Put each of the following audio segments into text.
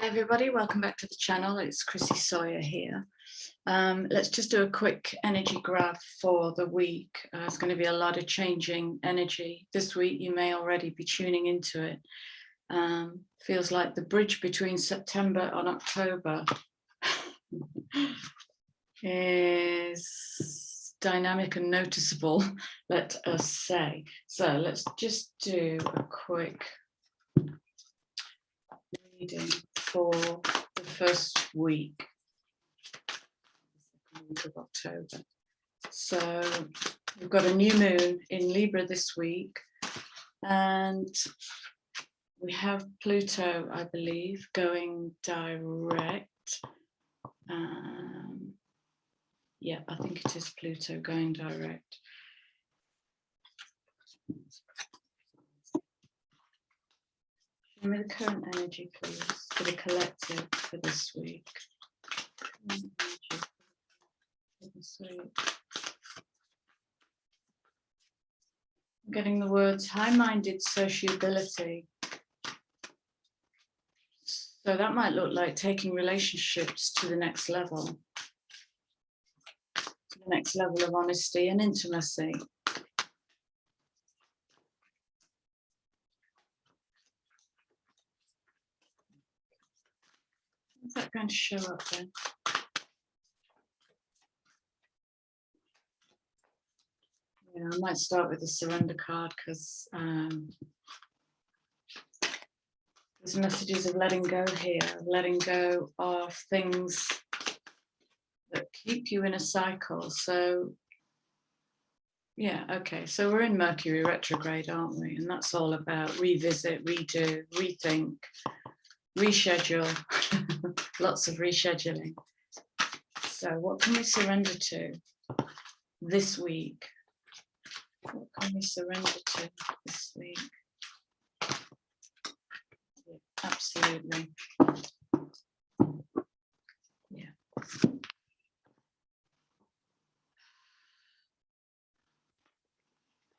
Hey everybody, welcome back to the channel. It's Chrissy Sawyer here. Let's just do a quick energy grab for the week. There's going to be a lot of changing energy this week. You may already be tuning into it. Feels like the bridge between September and October is dynamic and noticeable, let us say. So let's just do a quick reading for the first week of October. So we've got a new moon in Libra this week, and we have Pluto, I believe, going direct. Yeah, I think it is Pluto going direct. Show me the current energy, please, for the collective for this week. I'm getting the words high-minded sociability. So that might look like taking relationships to the next level. To the next level of honesty and intimacy. Is that going to show up then? Yeah, I might start with the surrender card because there's messages of letting go here, letting go of things that keep you in a cycle. So yeah, okay, so we're in Mercury retrograde, aren't we? And that's all about revisit, redo, rethink, reschedule, lots of rescheduling. So what can we surrender to this week? What can we surrender to this week? Yeah, absolutely. Yeah.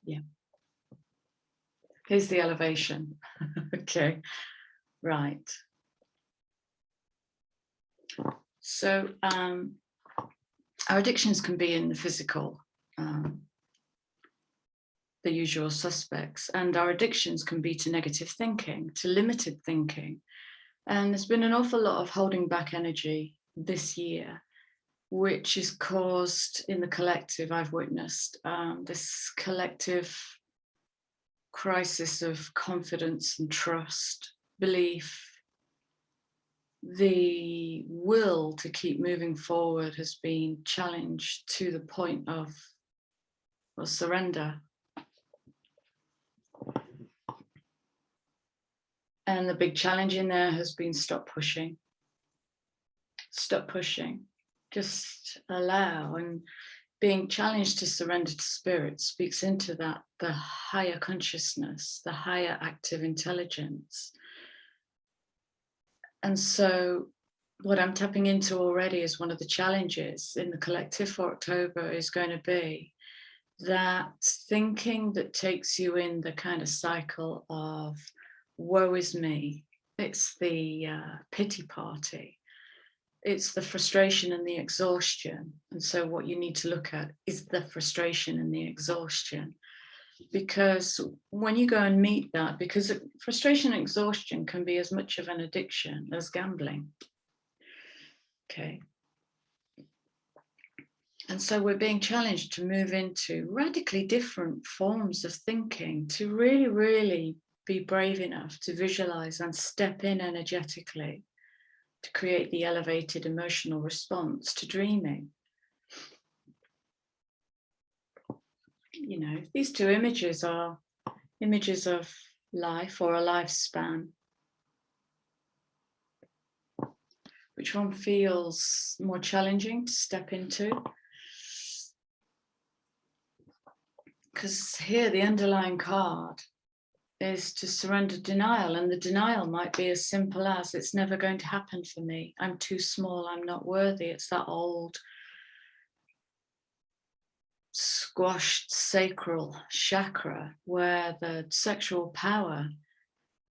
Yeah. Here's the elevation. Okay, right. So our addictions can be in the physical, the usual suspects, and our addictions can be to negative thinking, to limited thinking. And there's been an awful lot of holding back energy this year, which is caused in the collective. I've witnessed this collective crisis of confidence and trust, belief. The will to keep moving forward has been challenged to the point of surrender. And the big challenge in there has been stop pushing. Stop pushing. Just allow. And being challenged to surrender to spirit speaks into that, the higher consciousness, the higher active intelligence. And so what I'm tapping into already is one of the challenges in the collective for October is going to be that thinking that takes you in the kind of cycle of woe is me. It's the pity party. It's the frustration and the exhaustion. And so what you need to look at is the frustration and the exhaustion. Because when you go and meet that, because frustration and exhaustion can be as much of an addiction as gambling. Okay. And so we're being challenged to move into radically different forms of thinking, to really, really be brave enough to visualize and step in energetically to create the elevated emotional response to dreaming. You know, these two images are images of life or a lifespan. Which one feels more challenging to step into? Because here the underlying card is to surrender denial, and the denial might be as simple as it's never going to happen for me. I'm too small, I'm not worthy. It's that old squashed sacral chakra where the sexual power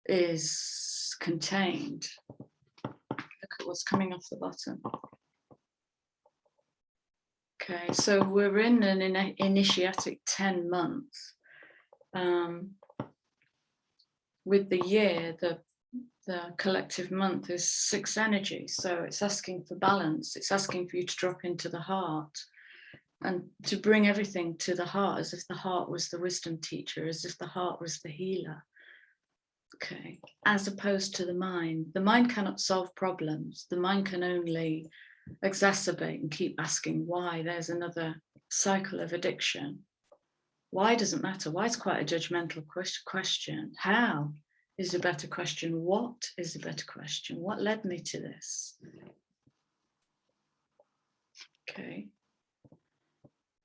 is contained. at what's coming off the bottom. Okay, so we're in an initiatic 10 months. With the year, the collective month is 6 energy. So it's asking for balance. It's asking for you to drop into the heart and to bring everything to the heart, as if the heart was the wisdom teacher, as if the heart was the healer. Okay, as opposed to the mind. The mind cannot solve problems. The mind can only exacerbate and keep asking why. There's another cycle of addiction. Why doesn't matter. Why is quite a judgmental question. How is a better question. What is a better question? What led me to this? Okay.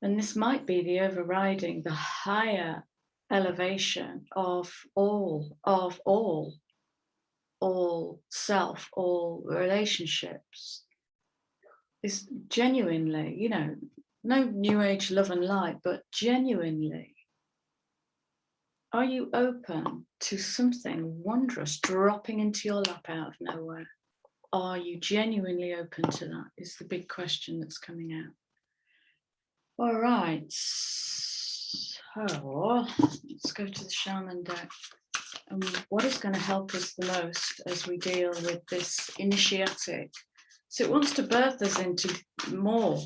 And this might be the overriding, the higher elevation of all self, all relationships, is genuinely, you know, no new age love and light, but genuinely, are you open to something wondrous dropping into your lap out of nowhere? Are you genuinely open to that? Is the big question that's coming out. All right, so let's go to the shaman deck. And what is going to help us the most as we deal with this initiatic? So it wants to birth us into more,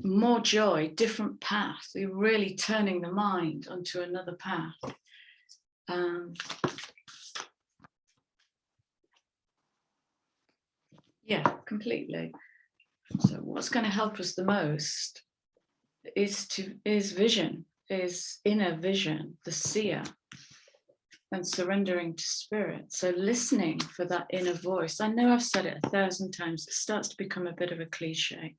more joy, different path. You're really turning the mind onto another path. Yeah, completely. So what's going to help us the most is vision, is inner vision, the seer, and surrendering to spirit. So listening for that inner voice. I know I've said it 1,000 times. It starts to become a bit of a cliche.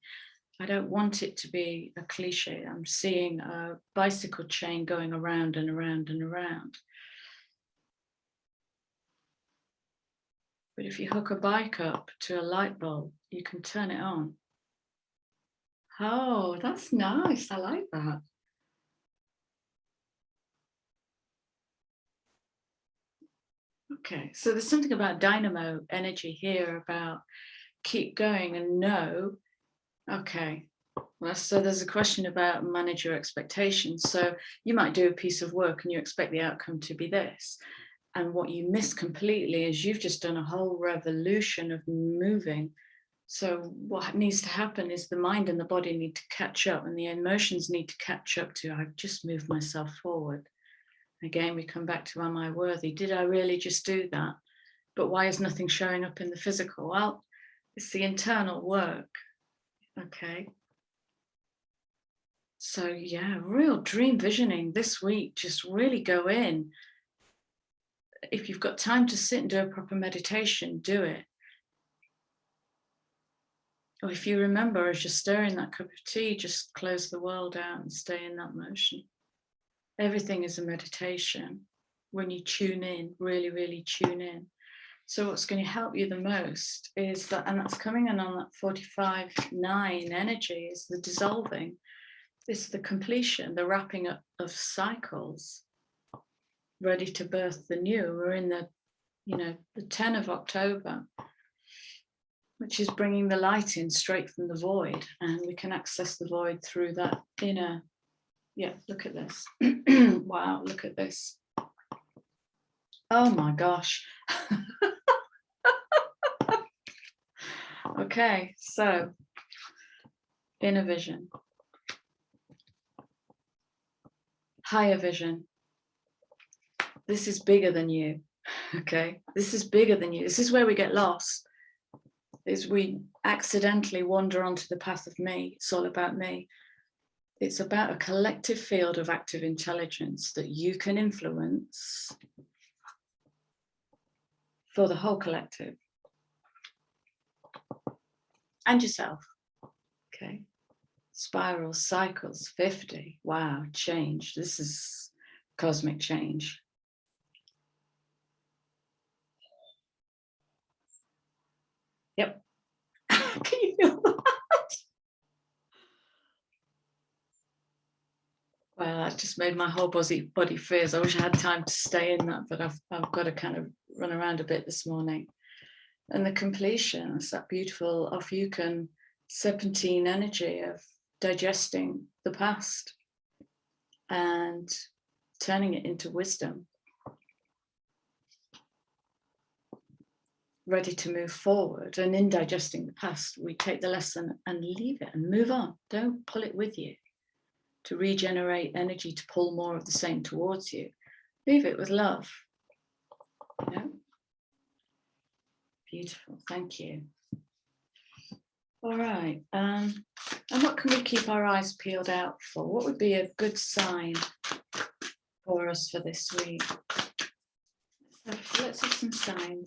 I don't want it to be a cliche. I'm seeing a bicycle chain going around and around and around. But if you hook a bike up to a light bulb, you can turn it on. Oh, that's nice. I like that. Okay, so there's something about dynamo energy here, about keep going and know. Okay, well, so there's a question about manage your expectations. So you might do a piece of work and you expect the outcome to be this. And what you miss completely is you've just done a whole revolution of moving. So what needs to happen is the mind and the body need to catch up, and the emotions need to catch up to, I've just moved myself forward. Again, we come back to, am I worthy? Did I really just do that? But why is nothing showing up in the physical? Well, it's the internal work. Okay. So yeah, real dream visioning this week. Just really go in. If you've got time to sit and do a proper meditation, do it. Or if you remember, as you're stirring that cup of tea, just close the world out and stay in that motion. Everything is a meditation when you tune in, really, really tune in. So what's going to help you the most is that, and that's coming in on that 45-9 energy, is the dissolving. It's the completion, the wrapping up of cycles, ready to birth the new. We're in the, you know, the 10 of October, which is bringing the light in straight from the void, and we can access the void through that inner. Yeah, look at this. Wow, look at this. Oh my gosh. Okay, so inner vision, higher vision. This is bigger than you. Okay, this is bigger than you. This is where we get lost, is we accidentally wander onto the path of me. It's all about me. It's about a collective field of active intelligence that you can influence for the whole collective and yourself. Okay, spirals, cycles, 50. Wow, change. This is cosmic change. Yep. Can you feel that? Well, that just made my whole body fizz. I wish I had time to stay in that, but I've got to kind of run around a bit this morning. And the completion is that beautiful Ophiuchus serpentine energy of digesting the past and turning it into wisdom, ready to move forward. And in digesting the past, we take the lesson and leave it and move on. Don't pull it with you to regenerate energy, to pull more of the same towards you. Leave it with love. Yeah. Beautiful, thank you. All right, and what can we keep our eyes peeled out for? What would be a good sign for us for this week? Let's have some signs.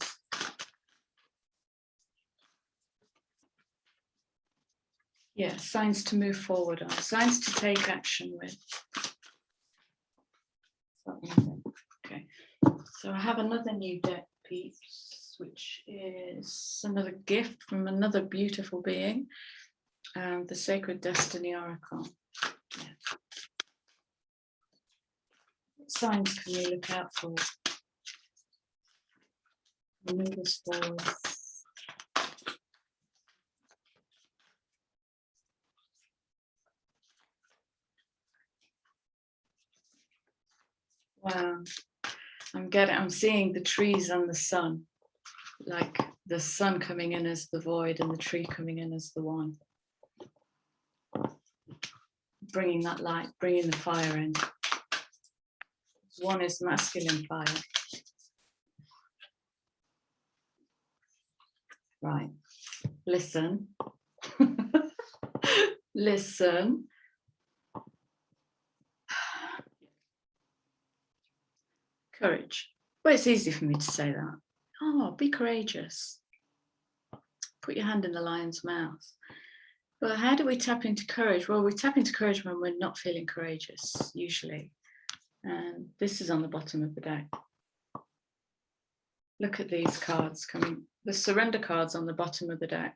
Yeah, signs to move forward on, signs to take action with. Okay, so I have another new deck piece, which is another gift from another beautiful being, the Sacred Destiny Oracle. Yeah. What signs can we look out for? Move us forward. Wow, I'm seeing the trees and the sun, like the sun coming in as the void and the tree coming in as the one. Bringing that light, bringing the fire in. One is masculine fire. Right, listen. Listen. Courage. Well, it's easy for me to say that. Oh, be courageous. Put your hand in the lion's mouth. But how do we tap into courage? Well, we tap into courage when we're not feeling courageous, usually. And this is on the bottom of the deck. Look at these cards coming. The surrender cards on the bottom of the deck.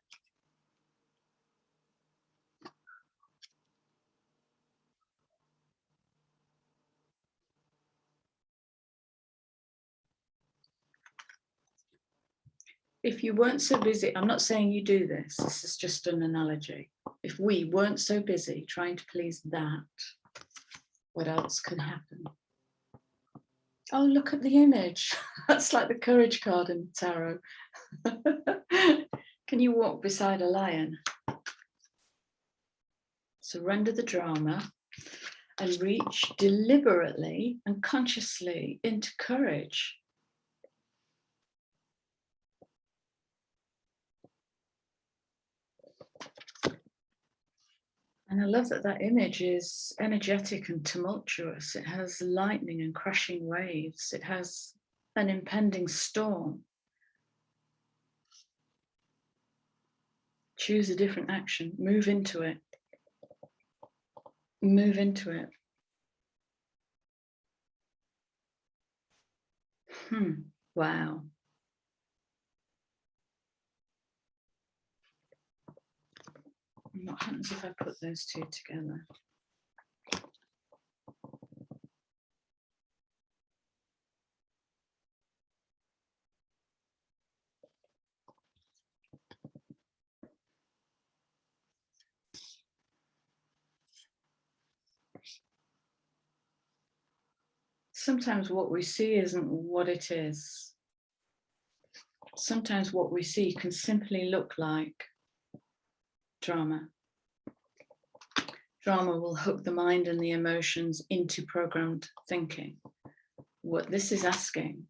If you weren't so busy, I'm not saying you do this, this is just an analogy. If we weren't so busy trying to please that, what else can happen? Oh, look at the image. That's like the courage card in the tarot. Can you walk beside a lion? Surrender the drama and reach deliberately and consciously into courage. And I love that that image is energetic and tumultuous. It has lightning and crashing waves. It has an impending storm. Choose a different action. Move into it. Move into it. Wow. And what happens if I put those two together? Sometimes what we see isn't what it is. Sometimes what we see can simply look like drama. Drama will hook the mind and the emotions into programmed thinking. What this is asking,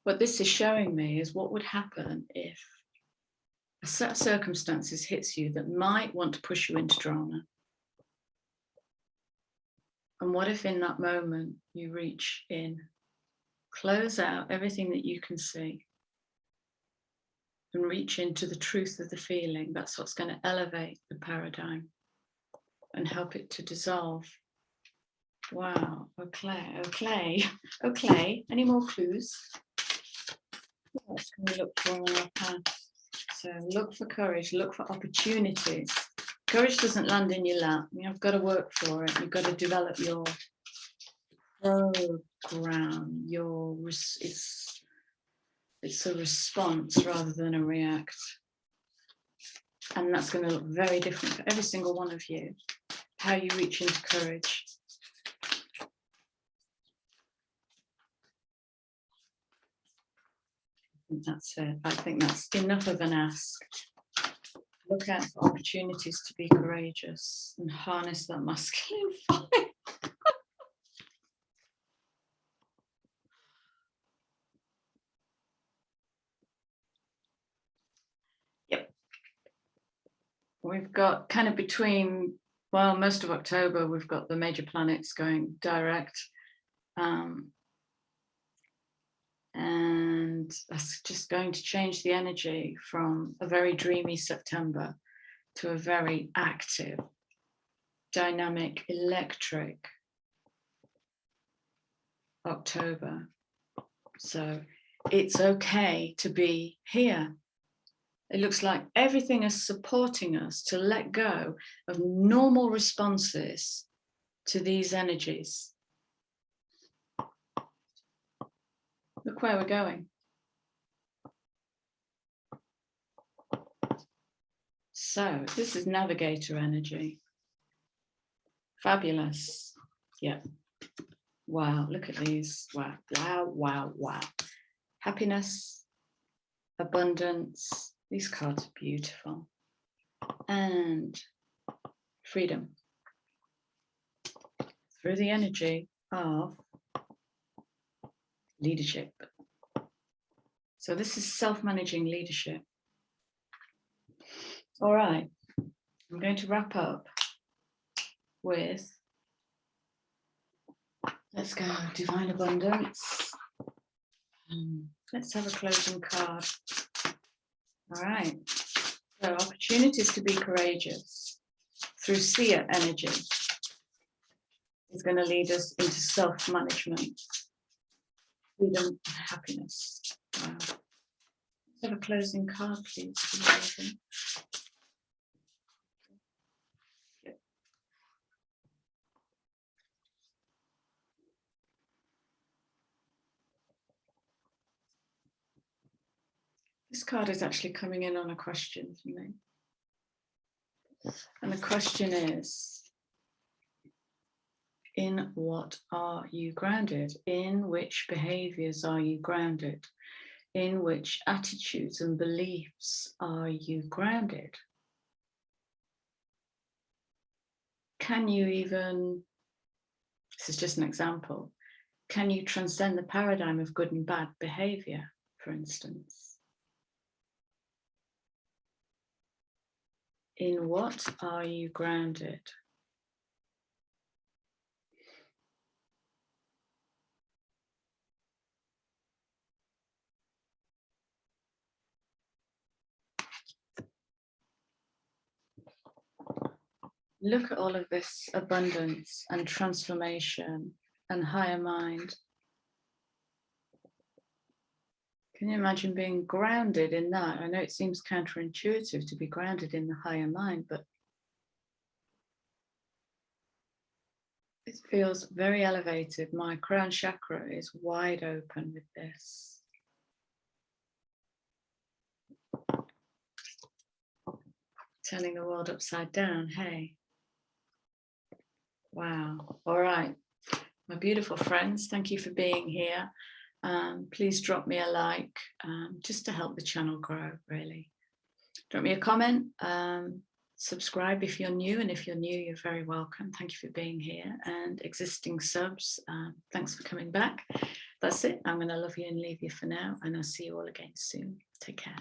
what this is showing me is what would happen if a set of circumstances hits you that might want to push you into drama. And what if in that moment you reach in, close out everything that you can see and reach into the truth of the feeling? That's what's going to elevate the paradigm and help it to dissolve. Wow, okay. Any more clues? What else can we look for on our path? So look for courage, look for opportunities. Courage doesn't land in your lap. You've got to work for it. You've got to develop your program. It's a response rather than a react. And that's going to look very different for every single one of you, how you reach into courage. That's it. I think that's enough of an ask. Look out for opportunities to be courageous and harness that masculine fire. Yep. We've got kind of between, well, most of October, we've got the major planets going direct. And that's just going to change the energy from a very dreamy September to a very active, dynamic, electric October. So it's okay to be here. It looks like everything is supporting us to let go of normal responses to these energies. Look where we're going. So this is navigator energy. Fabulous. Yeah. Wow, look at these. Wow, wow, wow, wow. Happiness, abundance. These cards are beautiful. And freedom. Through the energy of leadership. So this is self-managing leadership. All right, I'm going to wrap up with, let's go, divine abundance. Let's have a closing card. All right, so opportunities to be courageous through seer energy is going to lead us into self-management, freedom and happiness. Wow. Let's have a closing card, please. This card is actually coming in on a question for me. And the question is, in what are you grounded? In which behaviors are you grounded? In which attitudes and beliefs are you grounded? Can you even, this is just an example, can you transcend the paradigm of good and bad behavior, for instance? In what are you grounded? Look at all of this abundance and transformation and higher mind. Can you imagine being grounded in that? I know it seems counterintuitive to be grounded in the higher mind, but it feels very elevated. My crown chakra is wide open with this. Turning the world upside down, hey. Wow, all right. My beautiful friends, thank you for being here. Please drop me a like, just to help the channel grow, really. Drop me a comment, subscribe if you're new, and if you're new, you're very welcome. Thank you for being here, and existing subs, thanks for coming back. That's it. I'm going to love you and leave you for now, and I'll see you all again soon. Take care.